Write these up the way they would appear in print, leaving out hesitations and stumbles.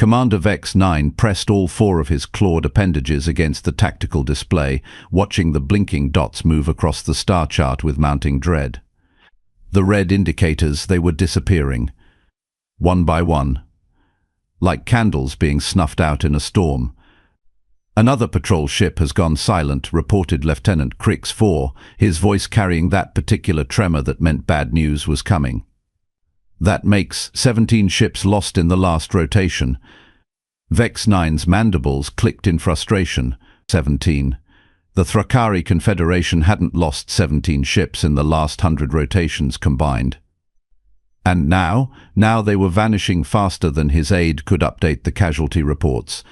Commander Vex 9 pressed all four of his clawed appendages against the tactical display, watching the blinking dots move across the star chart with mounting dread. The red indicators, they were disappearing, one by one, like candles being snuffed out in a storm. "Another patrol ship has gone silent," reported Lieutenant Crix 4, his voice carrying that particular tremor that meant bad news was coming. "That makes 17 ships lost in the last rotation." Vex 9's mandibles clicked in frustration. 17. The Thrakari Confederation hadn't lost 17 ships in the last 100 rotations combined. And now they were vanishing faster than his aide could update the casualty reports.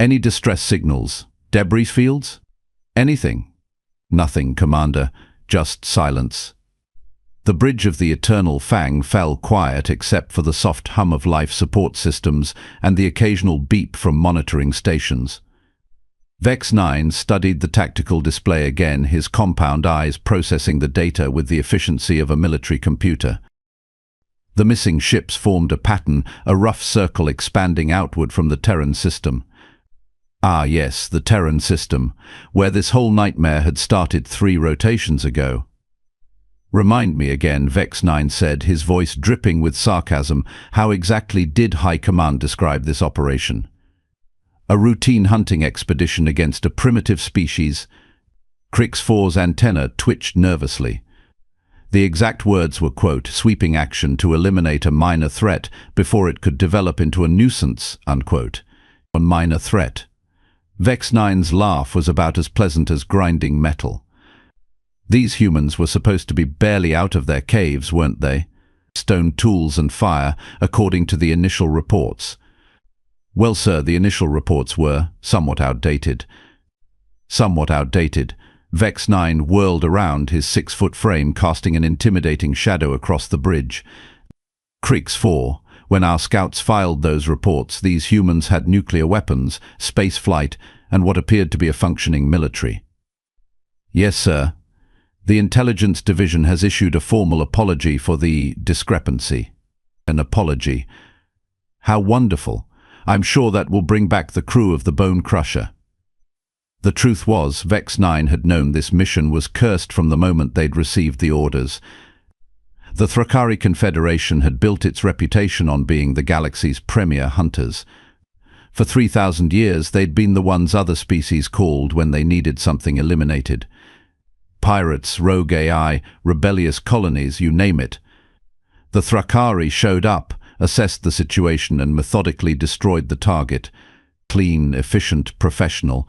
"Any distress signals? Debris fields? Anything?" "Nothing, Commander. Just silence." The bridge of the Eternal Fang fell quiet except for the soft hum of life support systems and the occasional beep from monitoring stations. Vex 9 studied the tactical display again, his compound eyes processing the data with the efficiency of a military computer. The missing ships formed a pattern, a rough circle expanding outward from the Terran system. Ah yes, the Terran system, where this whole nightmare had started 3 rotations ago. "Remind me again," Vex 9 said, his voice dripping with sarcasm. "How exactly did High Command describe this operation?" "A routine hunting expedition against a primitive species." Crix 4's antenna twitched nervously. The exact words were, quote, "sweeping action to eliminate a minor threat before it could develop into a nuisance," unquote. A minor threat. Vex 9's laugh was about as pleasant as grinding metal. These humans were supposed to be barely out of their caves, weren't they? Stone tools and fire, according to the initial reports. Well, sir, the initial reports were somewhat outdated. Somewhat outdated. Vex 9 whirled around, his 6-foot frame casting an intimidating shadow across the bridge. "Crix 4, when our scouts filed those reports, these humans had nuclear weapons, space flight, and what appeared to be a functioning military." "Yes, sir. The Intelligence Division has issued a formal apology for the discrepancy." "An apology. How wonderful. I'm sure that will bring back the crew of the Bone Crusher." The truth was, Vex 9 had known this mission was cursed from the moment they'd received the orders. The Thrakari Confederation had built its reputation on being the galaxy's premier hunters. For 3,000 years, they'd been the ones other species called when they needed something eliminated. Pirates, rogue AI, rebellious colonies, you name it. The Thrakari showed up, assessed the situation and methodically destroyed the target. Clean, efficient, professional.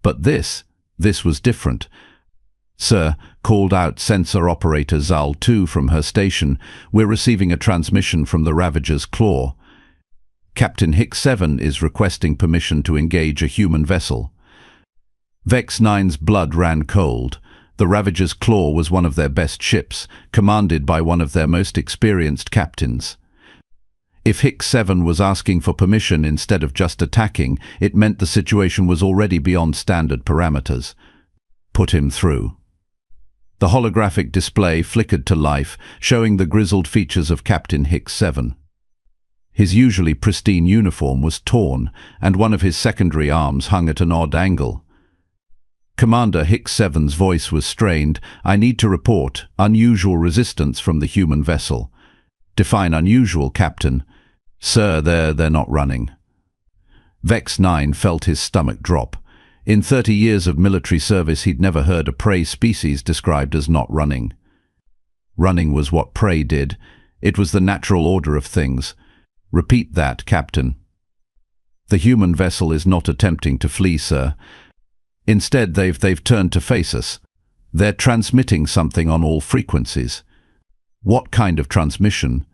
But this was different. "Sir," called out sensor operator Zal 2 from her station, "we're receiving a transmission from the Ravager's Claw. Captain Hicks 7 is requesting permission to engage a human vessel." Vex 9's blood ran cold. The Ravager's Claw was one of their best ships, commanded by one of their most experienced captains. If Hicks 7 was asking for permission instead of just attacking, it meant the situation was already beyond standard parameters. "Put him through." The holographic display flickered to life, showing the grizzled features of Captain Hicks 7. His usually pristine uniform was torn, and one of his secondary arms hung at an odd angle. Commander Hicks 7's voice was strained. "I need to report unusual resistance from the human vessel." "Define unusual, Captain." "Sir, they're not running." Vex 9 felt his stomach drop. In 30 years of military service, he'd never heard a prey species described as not running. Running was what prey did. It was the natural order of things. "Repeat that, Captain." "The human vessel is not attempting to flee, sir. Instead, they've turned to face us. They're transmitting something on all frequencies." "What kind of transmission?"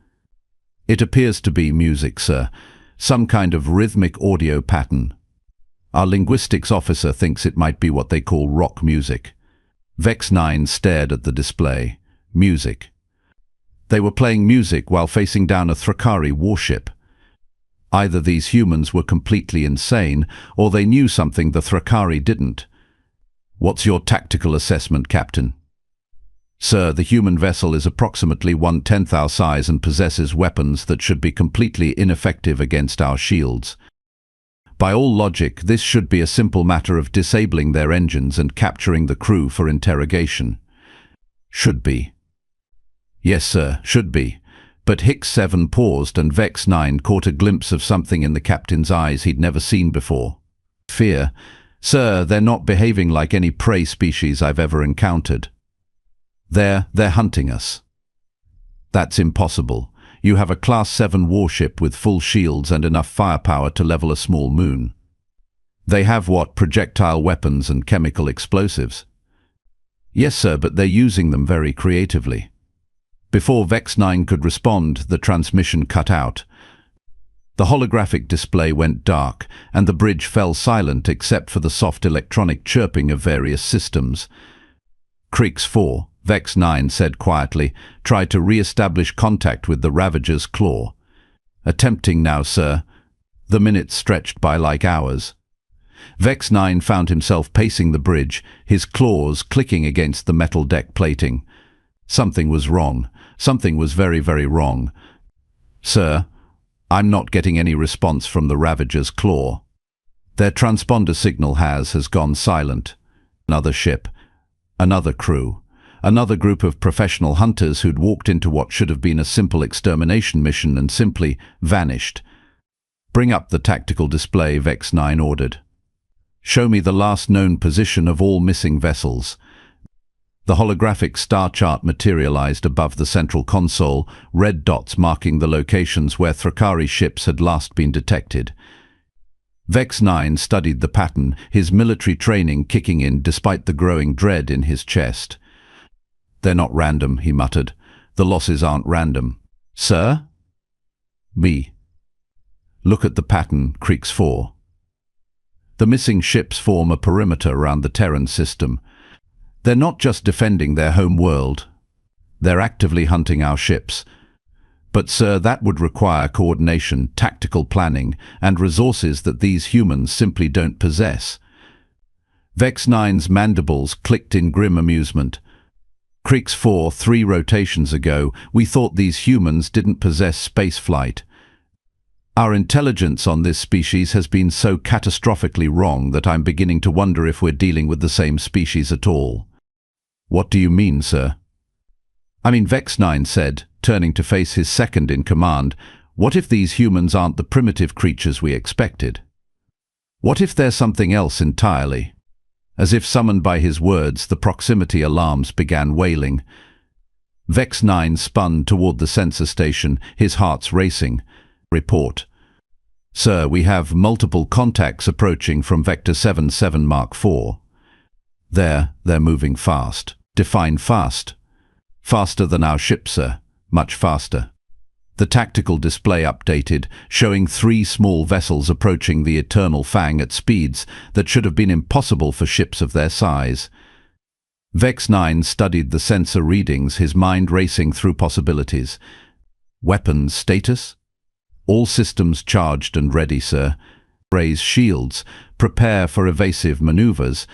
"It appears to be music, sir. Some kind of rhythmic audio pattern. Our linguistics officer thinks it might be what they call rock music." Vex 9 stared at the display. Music. They were playing music while facing down a Thrakari warship. Either these humans were completely insane, or they knew something the Thrakari didn't. "What's your tactical assessment, Captain?" Sir, the human vessel is approximately 1/10 our size and possesses weapons that should be completely ineffective against our shields. By all logic, this should be a simple matter of disabling their engines and capturing the crew for interrogation. Should be. Yes, sir, should be. But Hicks-7 paused and Vex-9 caught a glimpse of something in the captain's eyes he'd never seen before. Fear. Sir, they're not behaving like any prey species I've ever encountered. They're hunting us. That's impossible. You have a Class 7 warship with full shields and enough firepower to level a small moon. They have what? Projectile weapons and chemical explosives? Yes, sir, but they're using them very creatively. Before Vex-9 could respond, the transmission cut out. The holographic display went dark, and the bridge fell silent except for the soft electronic chirping of various systems. Creeks 4, Vex-9 said quietly, tried to re-establish contact with the Ravager's claw. Attempting now, sir. The minutes stretched by like hours. Vex-9 found himself pacing the bridge, his claws clicking against the metal deck plating. Something was wrong. Something was very, very wrong. Sir, I'm not getting any response from the Ravager's claw. Their transponder signal has gone silent. Another ship. Another crew. Another group of professional hunters who'd walked into what should have been a simple extermination mission and simply vanished. Bring up the tactical display, Vex-9 ordered. Show me the last known position of all missing vessels. The holographic star chart materialized above the central console, red dots marking the locations where Thrakari ships had last been detected. Vex-9 studied the pattern, his military training kicking in despite the growing dread in his chest. They're not random, he muttered. The losses aren't random. Sir? Me. Look at the pattern, Creeks 4. The missing ships form a perimeter around the Terran system. They're not just defending their home world. They're actively hunting our ships. But, sir, that would require coordination, tactical planning, and resources that these humans simply don't possess. Vex-9's mandibles clicked in grim amusement. Creeks 4, 3 rotations ago, we thought these humans didn't possess space flight. Our intelligence on this species has been so catastrophically wrong that I'm beginning to wonder if we're dealing with the same species at all. What do you mean, sir? I mean, Vex-9 said, turning to face his second in command, what if these humans aren't the primitive creatures we expected? What if they're something else entirely? As if summoned by his words, the proximity alarms began wailing. Vex-9 spun toward the sensor station, his heart's racing. Report. Sir, we have multiple contacts approaching from Vector 77 Mark IV. They're moving fast. Define fast. Faster than our ship, sir. Much faster. The tactical display updated, showing 3 small vessels approaching the Eternal Fang at speeds that should have been impossible for ships of their size. Vex-9 studied the sensor readings, his mind racing through possibilities. Weapons status? All systems charged and ready, sir. Raise shields. Prepare for evasive maneuvers.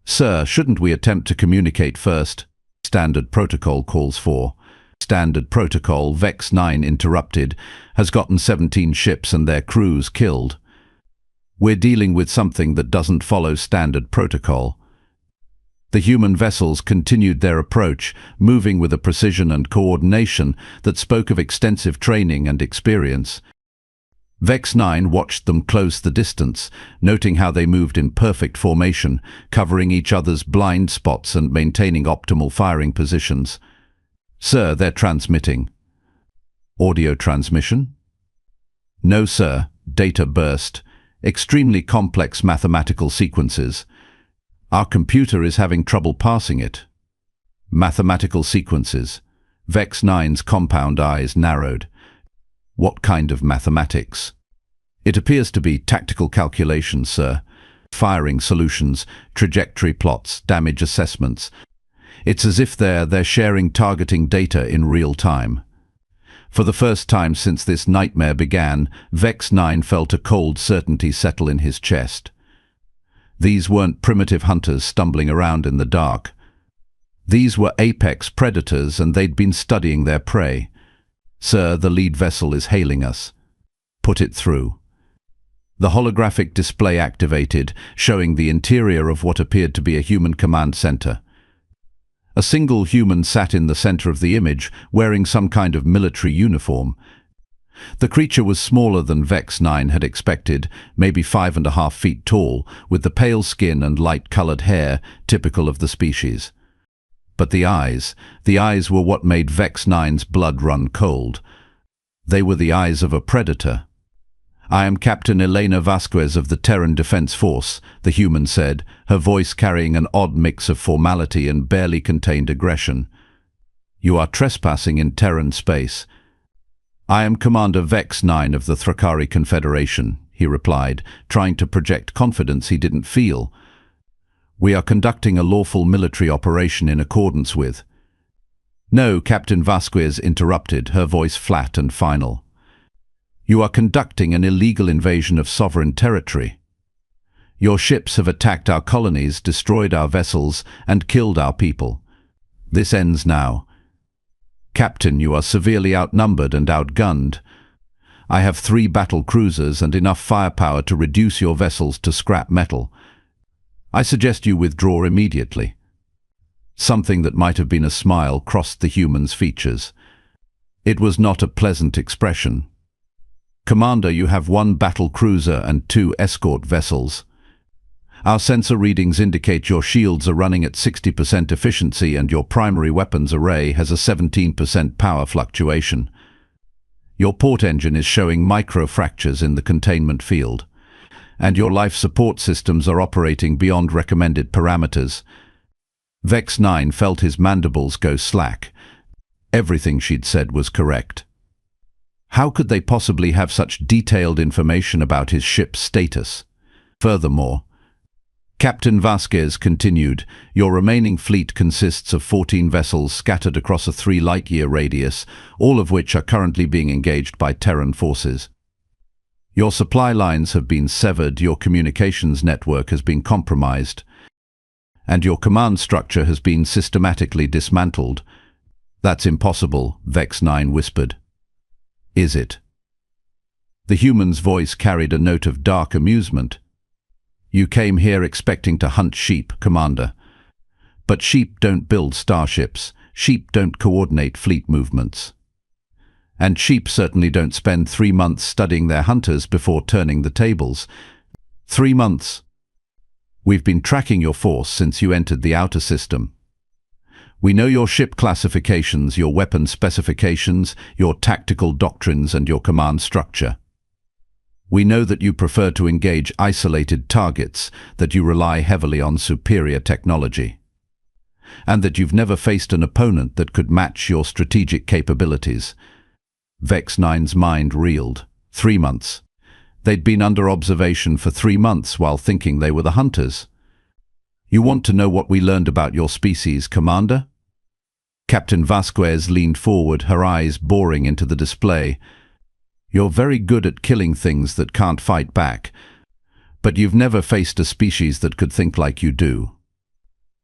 Sir, shouldn't we attempt to communicate first? Standard protocol calls for. Standard protocol, Vex-9 interrupted, has gotten 17 ships and their crews killed. We're dealing with something that doesn't follow standard protocol. The human vessels continued their approach, moving with a precision and coordination that spoke of extensive training and experience. Vex-9 watched them close the distance, noting how they moved in perfect formation, covering each other's blind spots and maintaining optimal firing positions. Sir, they're transmitting. Audio transmission? No, sir. Data burst. Extremely complex mathematical sequences. Our computer is having trouble parsing it. Mathematical sequences. Vex-9's compound eyes narrowed. What kind of mathematics? It appears to be tactical calculations, sir. Firing solutions, trajectory plots, damage assessments. It's as if they're sharing targeting data in real time. For the first time since this nightmare began, Vex-9 felt a cold certainty settle in his chest. These weren't primitive hunters stumbling around in the dark. These were apex predators and they'd been studying their prey. "Sir, the lead vessel is hailing us." "Put it through." The holographic display activated, showing the interior of what appeared to be a human command center. A single human sat in the center of the image, wearing some kind of military uniform. The creature was smaller than Vex 9 had expected, maybe 5.5 feet tall, with the pale skin and light-colored hair typical of the species. But the eyes were what made Vex 9's blood run cold. They were the eyes of a predator. "I am Captain Elena Vasquez of the Terran Defense Force," the human said, her voice carrying an odd mix of formality and barely contained aggression. "You are trespassing in Terran space." "I am Commander Vex 9 of the Thrakari Confederation," he replied, trying to project confidence he didn't feel. "We are conducting a lawful military operation in accordance with—" "No," Captain Vasquez interrupted, her voice flat and final. "You are conducting an illegal invasion of sovereign territory. Your ships have attacked our colonies, destroyed our vessels, and killed our people. This ends now. Captain, you are severely outnumbered and outgunned. I have 3 battle cruisers and enough firepower to reduce your vessels to scrap metal. I suggest you withdraw immediately." Something that might have been a smile crossed the human's features. It was not a pleasant expression. "Commander, you have 1 battle cruiser and 2 escort vessels. Our sensor readings indicate your shields are running at 60% efficiency and your primary weapons array has a 17% power fluctuation. Your port engine is showing micro-fractures in the containment field. And your life support systems are operating beyond recommended parameters." Vex 9 felt his mandibles go slack. Everything she'd said was correct. How could they possibly have such detailed information about his ship's status? Furthermore, Captain Vasquez continued, "Your remaining fleet consists of 14 vessels scattered across a 3 light-year radius, all of which are currently being engaged by Terran forces. Your supply lines have been severed, your communications network has been compromised, and your command structure has been systematically dismantled." "That's impossible," Vex 9 whispered. "Is it?" The human's voice carried a note of dark amusement. "You came here expecting to hunt sheep, Commander. But sheep don't build starships, sheep don't coordinate fleet movements. And sheep certainly don't spend 3 months studying their hunters before turning the tables. 3 months. We've been tracking your force since you entered the outer system. We know your ship classifications, your weapon specifications, your tactical doctrines and your command structure. We know that you prefer to engage isolated targets, that you rely heavily on superior technology, and that you've never faced an opponent that could match your strategic capabilities." Vex 9's mind reeled. 3 months. They'd been under observation for 3 months while thinking they were the hunters. "You want to know what we learned about your species, Commander?" Captain Vasquez leaned forward, her eyes boring into the display. "You're very good at killing things that can't fight back, but you've never faced a species that could think like you do.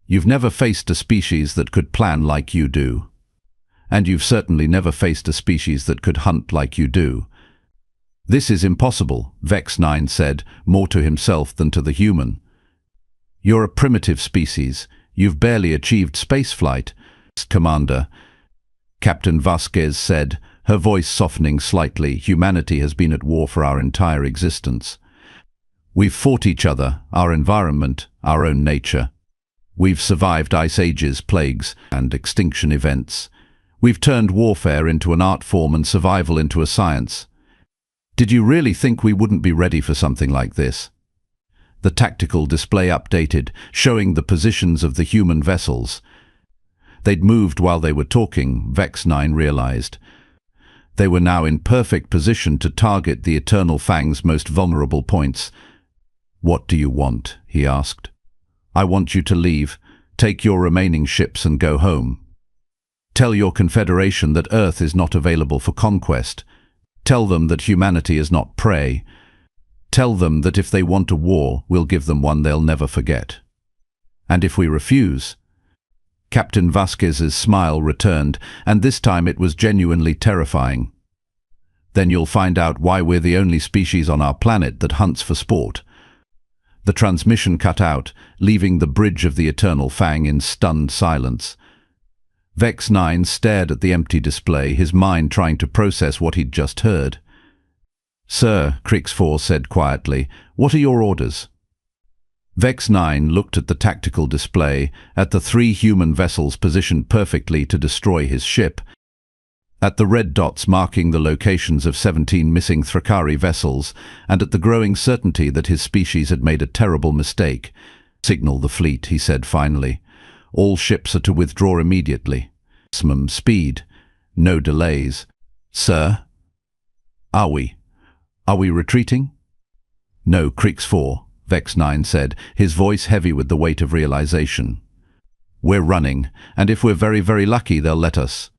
You've never faced a species that could plan like you do. And you've certainly never faced a species that could hunt like you do." "This is impossible," Vex 9 said, more to himself than to the human. "You're a primitive species. You've barely achieved spaceflight." "Commander," Captain Vasquez said, her voice softening slightly, "humanity has been at war for our entire existence. We've fought each other, our environment, our own nature. We've survived ice ages, plagues, and extinction events. We've turned warfare into an art form and survival into a science. Did you really think we wouldn't be ready for something like this?" The tactical display updated, showing the positions of the human vessels. They'd moved while they were talking, Vex 9 realized. They were now in perfect position to target the Eternal Fang's most vulnerable points. "What do you want?" he asked. "I want you to leave, take your remaining ships and go home. Tell your Confederation that Earth is not available for conquest. Tell them that humanity is not prey. Tell them that if they want a war, we'll give them one they'll never forget. And if we refuse..." Captain Vasquez's smile returned, and this time it was genuinely terrifying. Then you'll find out why we're the only species on our planet that hunts for sport. The transmission cut out, leaving the bridge of the Eternal Fang in stunned silence. Vex 9 stared at the empty display, his mind trying to process what he'd just heard. "Sir," Crix 4 said quietly, "what are your orders?" Vex 9 looked at the tactical display, at the 3 human vessels positioned perfectly to destroy his ship, at the red dots marking the locations of 17 missing Thrakari vessels, and at the growing certainty that his species had made a terrible mistake. "Signal the fleet," he said finally. "All ships are to withdraw immediately. Maximum speed. No delays." "Sir?" Are we retreating?" "No, Crix 4, Vex 9 said, his voice heavy with the weight of realization. "We're running, and if we're very, very lucky, they'll let us."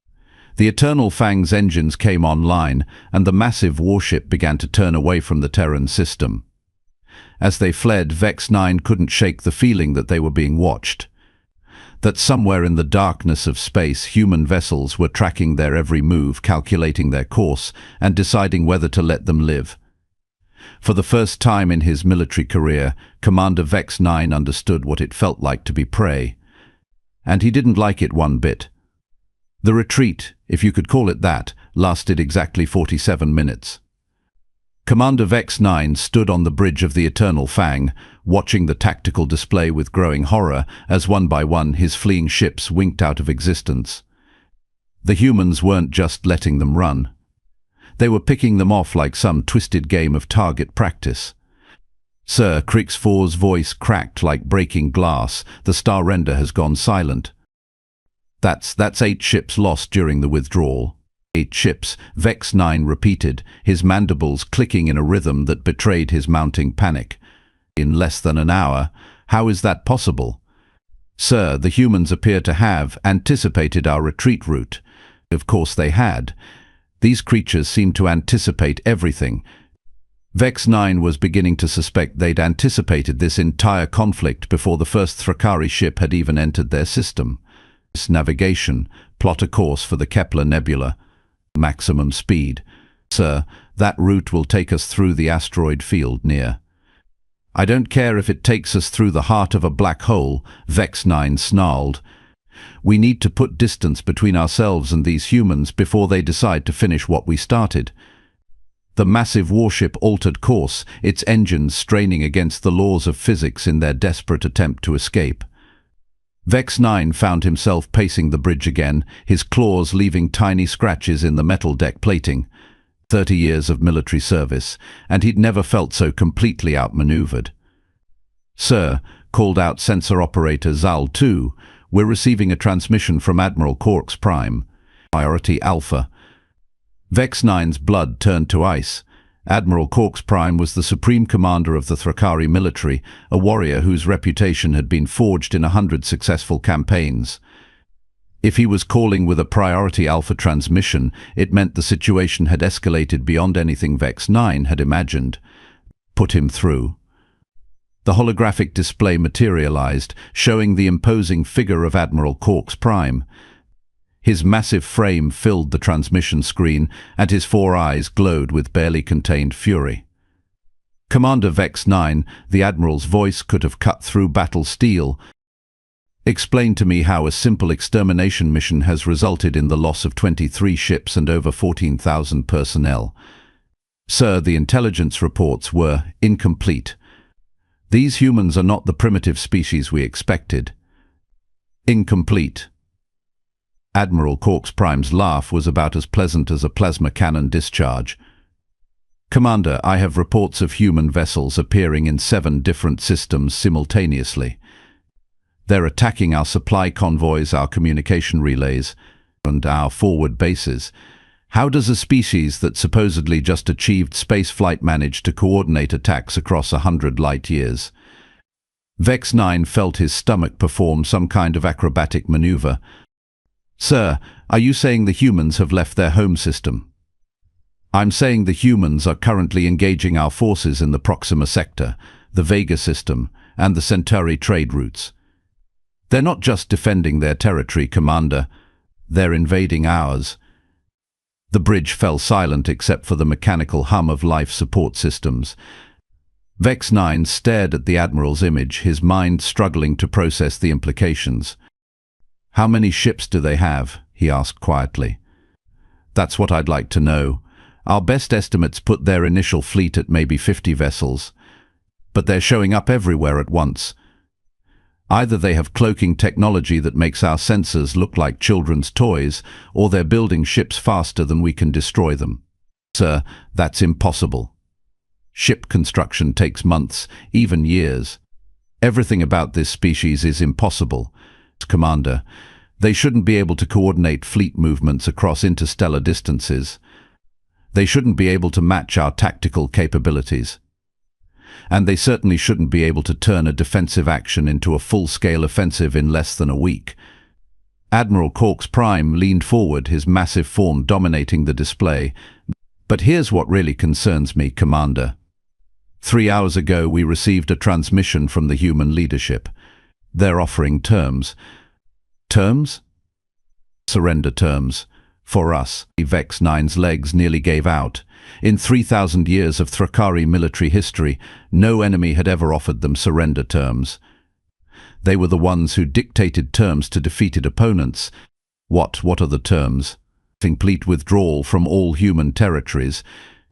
The Eternal Fang's engines came online, and the massive warship began to turn away from the Terran system. As they fled, Vex 9 couldn't shake the feeling that they were being watched. That somewhere in the darkness of space, human vessels were tracking their every move, calculating their course, and deciding whether to let them live. For the first time in his military career, Commander Vex 9 understood what it felt like to be prey. And he didn't like it one bit. The retreat, if you could call it that, lasted exactly 47 minutes. Commander Vex 9 stood on the bridge of the Eternal Fang, watching the tactical display with growing horror as one by one his fleeing ships winked out of existence. The humans weren't just letting them run. They were picking them off like some twisted game of target practice. "Sir," Crix 4's voice cracked like breaking glass, "the star render has gone silent." That's 8 ships lost during the withdrawal." "8 ships," Vex 9 repeated, his mandibles clicking in a rhythm that betrayed his mounting panic. "In less than an hour? How is that possible?" "Sir, the humans appear to have anticipated our retreat route." Of course they had. These creatures seemed to anticipate everything. Vex 9 was beginning to suspect they'd anticipated this entire conflict before the first Thrakari ship had even entered their system. "Navigation. Plot a course for the Kepler Nebula. Maximum speed." "Sir, that route will take us through the asteroid field near." "I don't care if it takes us through the heart of a black hole," Vex 9 snarled. "We need to put distance between ourselves and these humans before they decide to finish what we started." The massive warship altered course, its engines straining against the laws of physics in their desperate attempt to escape. Vex 9 found himself pacing the bridge again, his claws leaving tiny scratches in the metal deck plating. 30 years of military service, and he'd never felt so completely outmaneuvered. "Sir," called out sensor operator Zal 2, "we're receiving a transmission from Admiral Quarks Prime. Priority Alpha." Vex 9's blood turned to ice. Admiral Quarks Prime was the supreme commander of the Thrakari military, a warrior whose reputation had been forged in 100 successful campaigns. If he was calling with a priority Alpha transmission, it meant the situation had escalated beyond anything Vex 9 had imagined. "Put him through." The holographic display materialized, showing the imposing figure of Admiral Quarks Prime. His massive frame filled the transmission screen, and his 4 eyes glowed with barely contained fury. "Commander Vex 9, the Admiral's voice could have cut through battle steel. Explain to me how a simple extermination mission has resulted in the loss of 23 ships and over 14,000 personnel." "Sir, the intelligence reports were incomplete. These humans are not the primitive species we expected." "Incomplete." Admiral Quarks Prime's laugh was about as pleasant as a plasma cannon discharge. "Commander, I have reports of human vessels appearing in 7 different systems simultaneously. They're attacking our supply convoys, our communication relays, and our forward bases. How does a species that supposedly just achieved spaceflight manage to coordinate attacks across 100 light years?" Vex 9 felt his stomach perform some kind of acrobatic maneuver. "Sir, are you saying the humans have left their home system?" "I'm saying the humans are currently engaging our forces in the Proxima sector, the Vega system, and the Centauri trade routes." They're not just defending their territory, Commander. They're invading ours. The bridge fell silent except for the mechanical hum of life support systems. Vex 9 stared at the Admiral's image, his mind struggling to process the implications. "How many ships do they have?" he asked quietly. "That's what I'd like to know. Our best estimates put their initial fleet at maybe 50 vessels. But they're showing up everywhere at once. Either they have cloaking technology that makes our sensors look like children's toys, or they're building ships faster than we can destroy them." "Sir, that's impossible. Ship construction takes months, even years. Everything about this species is impossible. Commander, they shouldn't be able to coordinate fleet movements across interstellar distances. They shouldn't be able to match our tactical capabilities. And they certainly shouldn't be able to turn a defensive action into a full-scale offensive in less than a week." Admiral Corks Prime leaned forward, his massive form dominating the display. "But here's what really concerns me, Commander. 3 hours ago we received a transmission from the human leadership. They're offering terms." "Terms?" "Surrender terms. For us." Vex 9's legs nearly gave out. In 3,000 years of Thrakari military history, no enemy had ever offered them surrender terms. They were the ones who dictated terms to defeated opponents. What are the terms? Complete withdrawal from all human territories,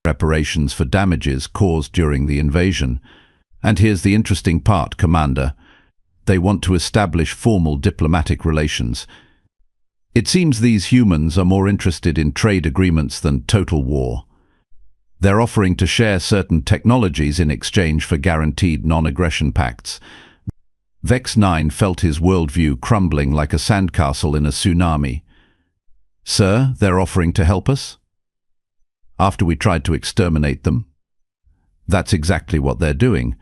reparations for damages caused during the invasion. And here's the interesting part, Commander. They want to establish formal diplomatic relations. It seems these humans are more interested in trade agreements than total war. They're offering to share certain technologies in exchange for guaranteed non-aggression pacts. Vex 9 felt his worldview crumbling like a sandcastle in a tsunami. "Sir, they're offering to help us? After we tried to exterminate them?" "That's exactly what they're doing.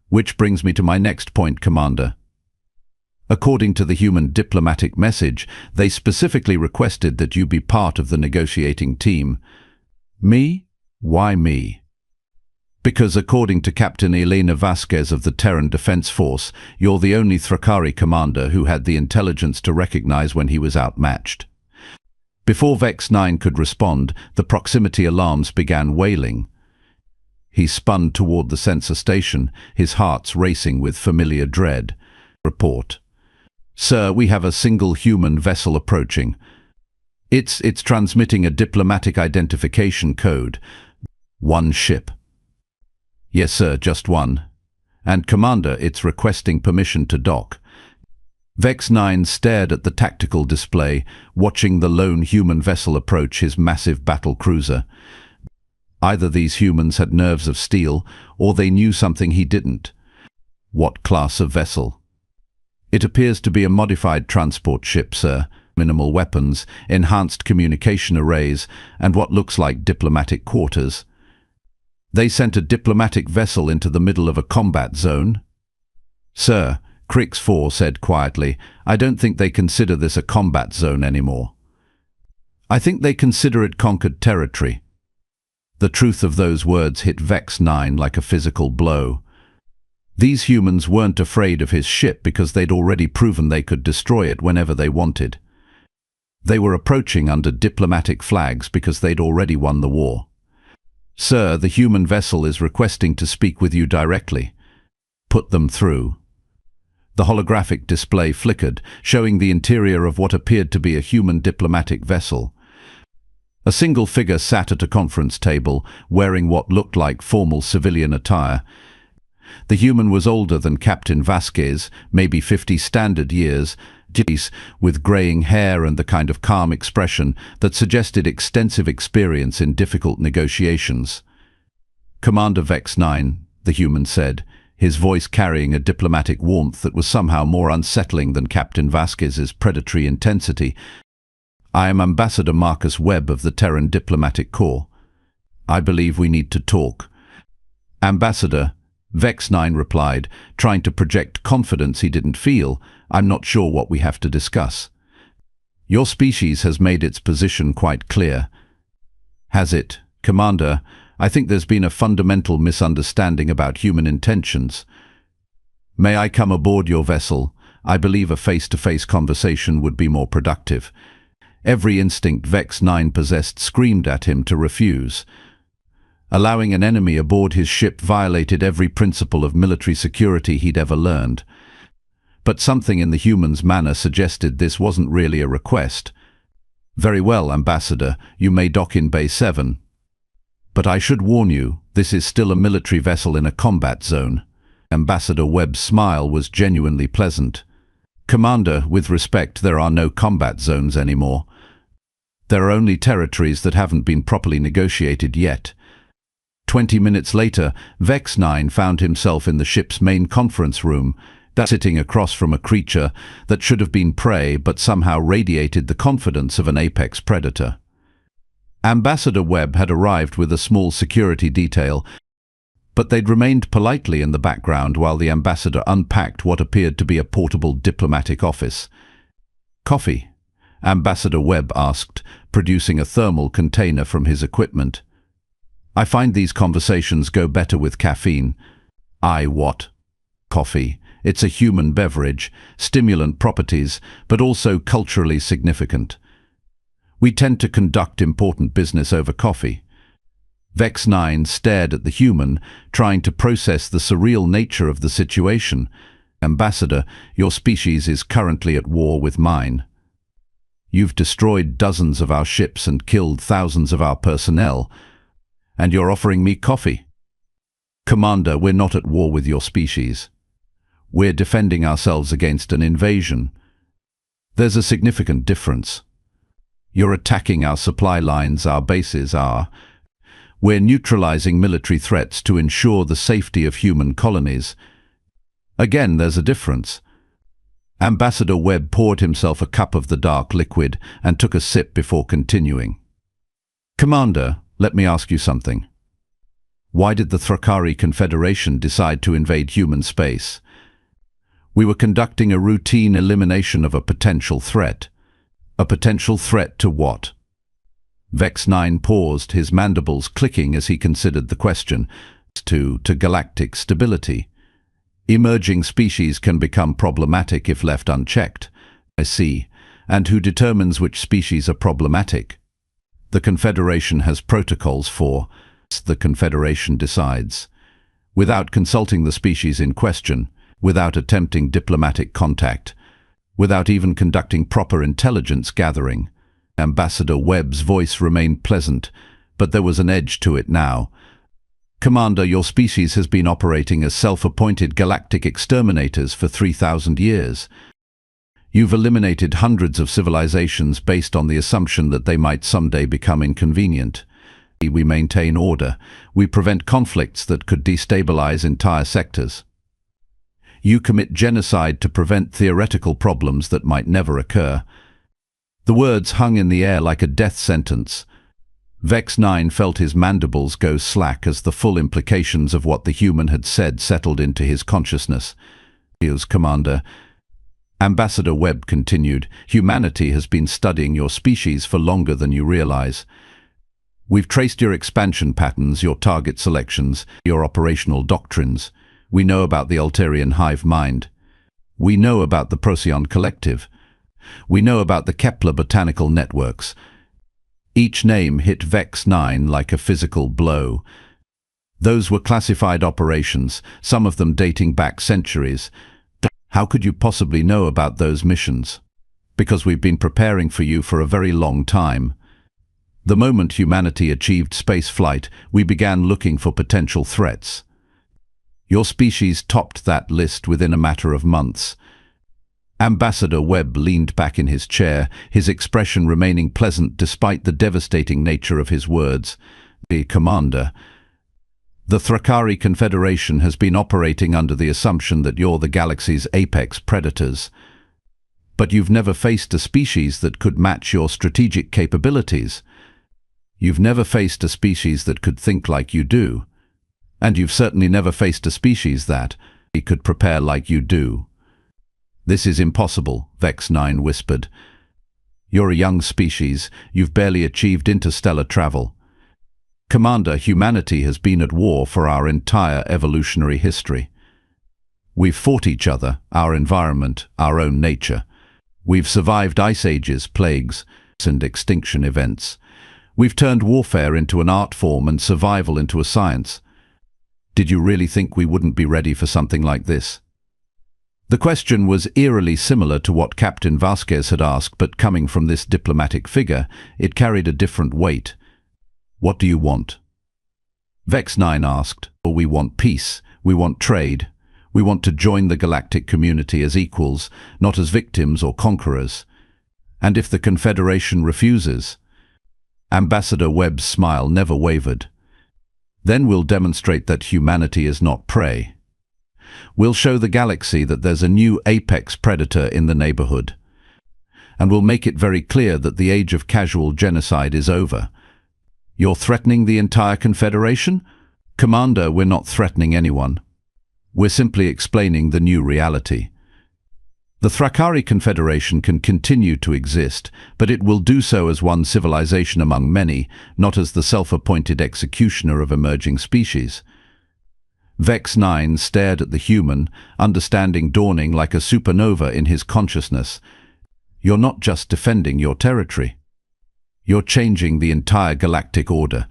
Which brings me to my next point, Commander. According to the human diplomatic message, they specifically requested that you be part of the negotiating team." "Me? Why me?" "Because according to Captain Elena Vasquez of the Terran Defense Force, you're the only Thrakari commander who had the intelligence to recognize when he was outmatched." Before Vex 9 could respond, the proximity alarms began wailing. He spun toward the sensor station, his heart racing with familiar dread. "Report. Sir, we have a single human vessel approaching. It's transmitting a diplomatic identification code. One ship." "Yes, sir, just one. And Commander, it's requesting permission to dock." Vex 9 stared at the tactical display, watching the lone human vessel approach his massive battle cruiser. Either these humans had nerves of steel, or they knew something he didn't. "What class of vessel?" "It appears to be a modified transport ship, sir. Minimal weapons, enhanced communication arrays, and what looks like diplomatic quarters." "They sent a diplomatic vessel into the middle of a combat zone?" "Sir," Crix 4 said quietly, "I don't think they consider this a combat zone anymore. I think they consider it conquered territory." The truth of those words hit Vex 9 like a physical blow. These humans weren't afraid of his ship because they'd already proven they could destroy it whenever they wanted. They were approaching under diplomatic flags because they'd already won the war. "Sir, the human vessel is requesting to speak with you directly." "Put them through." The holographic display flickered, showing the interior of what appeared to be a human diplomatic vessel. A single figure sat at a conference table, wearing what looked like formal civilian attire. The human was older than Captain Vasquez, maybe 50 standard years, with graying hair and the kind of calm expression that suggested extensive experience in difficult negotiations. "Commander Vex 9, the human said, his voice carrying a diplomatic warmth that was somehow more unsettling than Captain Vasquez's predatory intensity. "I am Ambassador Marcus Webb of the Terran Diplomatic Corps. I believe we need to talk." "Ambassador," Vex 9 replied, trying to project confidence he didn't feel, "I'm not sure what we have to discuss. Your species has made its position quite clear." "Has it? Commander, I think there's been a fundamental misunderstanding about human intentions." "May I come aboard your vessel? I believe a face-to-face conversation would be more productive. Every instinct Vex-9 possessed screamed at him to refuse. Allowing an enemy aboard his ship violated every principle of military security he'd ever learned. But something in the human's manner suggested this wasn't really a request. "Very well, Ambassador, you may dock in Bay 7. But I should warn you, this is still a military vessel in a combat zone." Ambassador Webb's smile was genuinely pleasant. "Commander, with respect, there are no combat zones anymore. There are only territories that haven't been properly negotiated yet." 20 minutes later, Vex-9 found himself in the ship's main conference room, sitting across from a creature that should have been prey but somehow radiated the confidence of an apex predator. Ambassador Webb had arrived with a small security detail, but they'd remained politely in the background while the ambassador unpacked what appeared to be a portable diplomatic office. "Coffee?" Ambassador Webb asked, producing a thermal container from his equipment. "I find these conversations go better with caffeine." What? Coffee. It's a human beverage, stimulant properties, but also culturally significant. We tend to conduct important business over coffee. Vex-9 stared at the human, trying to process the surreal nature of the situation. "Ambassador, your species is currently at war with mine. You've destroyed dozens of our ships and killed thousands of our personnel, and you're offering me coffee?" "Commander, we're not at war with your species. We're defending ourselves against an invasion. There's a significant difference. You're attacking our supply lines, our bases, We're neutralizing military threats to ensure the safety of human colonies. Again, there's a difference." Ambassador Webb poured himself a cup of the dark liquid and took a sip before continuing. "Commander, let me ask you something. Why did the Thrakari Confederation decide to invade human space?" "We were conducting a routine elimination of a potential threat." "A potential threat to what?" Vex-9 paused, his mandibles clicking as he considered the question. To galactic stability. Emerging species can become problematic if left unchecked." "I see. And who determines which species are problematic?" "The Confederation has protocols for. The Confederation decides. Without consulting the species in question, without attempting diplomatic contact, without even conducting proper intelligence gathering." Ambassador Webb's voice remained pleasant, but there was an edge to it now. "Commander, your species has been operating as self-appointed galactic exterminators for 3,000 years. You've eliminated hundreds of civilizations based on the assumption that they might someday become inconvenient. We maintain order. We prevent conflicts that could destabilize entire sectors. You commit genocide to prevent theoretical problems that might never occur." The words hung in the air like a death sentence. Vex-9 felt his mandibles go slack as the full implications of what the human had said settled into his consciousness. "Commander," Ambassador Webb continued, "humanity has been studying your species for longer than you realize. We've traced your expansion patterns, your target selections, your operational doctrines. We know about the Alterian hive mind. We know about the Procyon Collective. We know about the Kepler botanical networks." Each name hit Vex-9 like a physical blow. Those were classified operations, some of them dating back centuries. "How could you possibly know about those missions?" "Because we've been preparing for you for a very long time. The moment humanity achieved space flight, we began looking for potential threats. Your species topped that list within a matter of months." Ambassador Webb leaned back in his chair, his expression remaining pleasant despite the devastating nature of his words. "Commander, the Thrakari Confederation has been operating under the assumption that you're the galaxy's apex predators. But you've never faced a species that could match your strategic capabilities. You've never faced a species that could think like you do. And you've certainly never faced a species that could prepare like you do." "This is impossible," Vex-9 whispered. "You're a young species. You've barely achieved interstellar travel. Commander, humanity has been at war for our entire evolutionary history. We've fought each other, our environment, our own nature. We've survived ice ages, plagues, and extinction events. We've turned warfare into an art form and survival into a science. Did you really think we wouldn't be ready for something like this? The question was eerily similar to what Captain Vasquez had asked, but coming from this diplomatic figure, it carried a different weight. What do you want? Vex 9 asked. Well, we want peace. We want trade. We want to join the galactic community as equals, not as victims or conquerors. And if the Confederation refuses? Ambassador Webb's smile never wavered. Then we'll demonstrate that humanity is not prey. We'll show the galaxy that there's a new apex predator in the neighborhood. And we'll make it very clear that the age of casual genocide is over. You're threatening the entire Confederation? Commander, we're not threatening anyone. We're simply explaining the new reality. The Thrakari Confederation can continue to exist, but it will do so as one civilization among many, not as the self-appointed executioner of emerging species. Vex 9 stared at the human, understanding dawning like a supernova in his consciousness. You're not just defending your territory. You're changing the entire galactic order.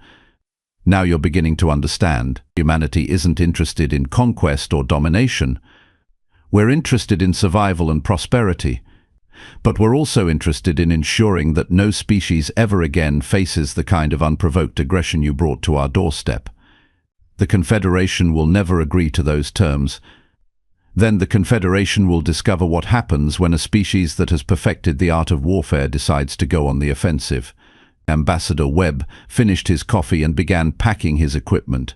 Now you're beginning to understand. Humanity isn't interested in conquest or domination. We're interested in survival and prosperity. But we're also interested in ensuring that no species ever again faces the kind of unprovoked aggression you brought to our doorstep. The Confederation will never agree to those terms. Then the Confederation will discover what happens when a species that has perfected the art of warfare decides to go on the offensive. Ambassador Webb finished his coffee and began packing his equipment.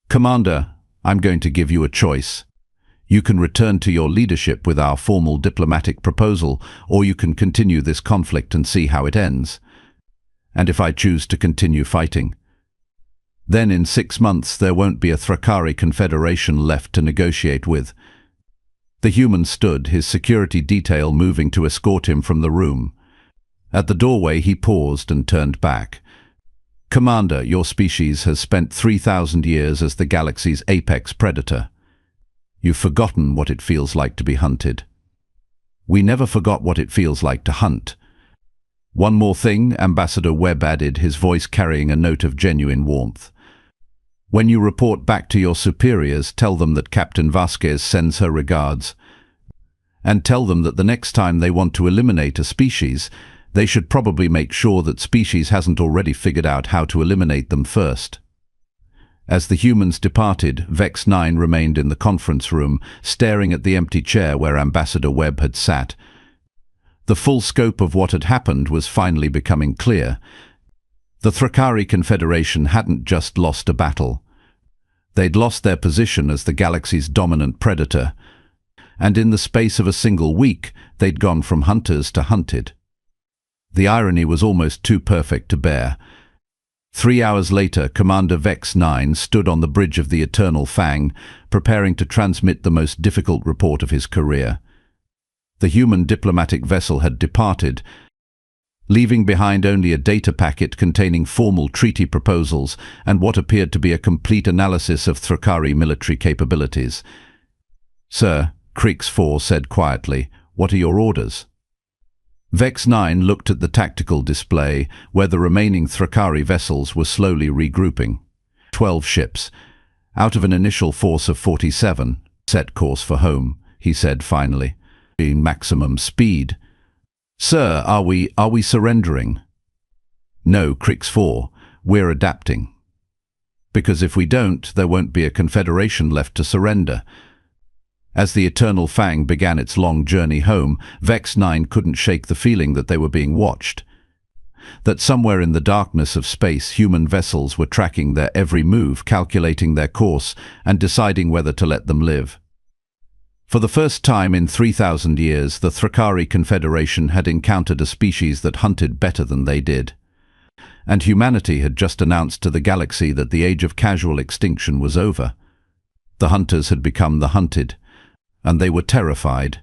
Commander, I'm going to give you a choice. You can return to your leadership with our formal diplomatic proposal, or you can continue this conflict and see how it ends. And if I choose to continue fighting? Then in 6 months there won't be a Thrakari Confederation left to negotiate with. The human stood, his security detail moving to escort him from the room. At the doorway he paused and turned back. Commander, your species has spent 3,000 years as the galaxy's apex predator. You've forgotten what it feels like to be hunted. We never forgot what it feels like to hunt. One more thing, Ambassador Webb added, his voice carrying a note of genuine warmth. When you report back to your superiors, tell them that Captain Vasquez sends her regards. And tell them that the next time they want to eliminate a species, they should probably make sure that species hasn't already figured out how to eliminate them first. As the humans departed, Vex 9 remained in the conference room, staring at the empty chair where Ambassador Webb had sat. The full scope of what had happened was finally becoming clear. The Thrakari Confederation hadn't just lost a battle. They'd lost their position as the galaxy's dominant predator. And in the space of a single week, they'd gone from hunters to hunted. The irony was almost too perfect to bear. 3 hours later, Commander Vex 9 stood on the bridge of the Eternal Fang, preparing to transmit the most difficult report of his career. The human diplomatic vessel had departed, leaving behind only a data packet containing formal treaty proposals and what appeared to be a complete analysis of Thrakari military capabilities. Sir, Krix 4 said quietly, what are your orders? Vex 9 looked at the tactical display, where the remaining Thrakari vessels were slowly regrouping. 12 ships, out of an initial force of 47, set course for home, he said finally. In maximum speed. Sir, are we surrendering? No, Krix 4, we're adapting. Because if we don't, there won't be a confederation left to surrender. As the Eternal Fang began its long journey home, Vex 9 couldn't shake the feeling that they were being watched. That somewhere in the darkness of space, human vessels were tracking their every move, calculating their course, and deciding whether to let them live. For the first time in 3,000 years, the Thrakari Confederation had encountered a species that hunted better than they did. And humanity had just announced to the galaxy that the age of casual extinction was over. The hunters had become the hunted, and they were terrified.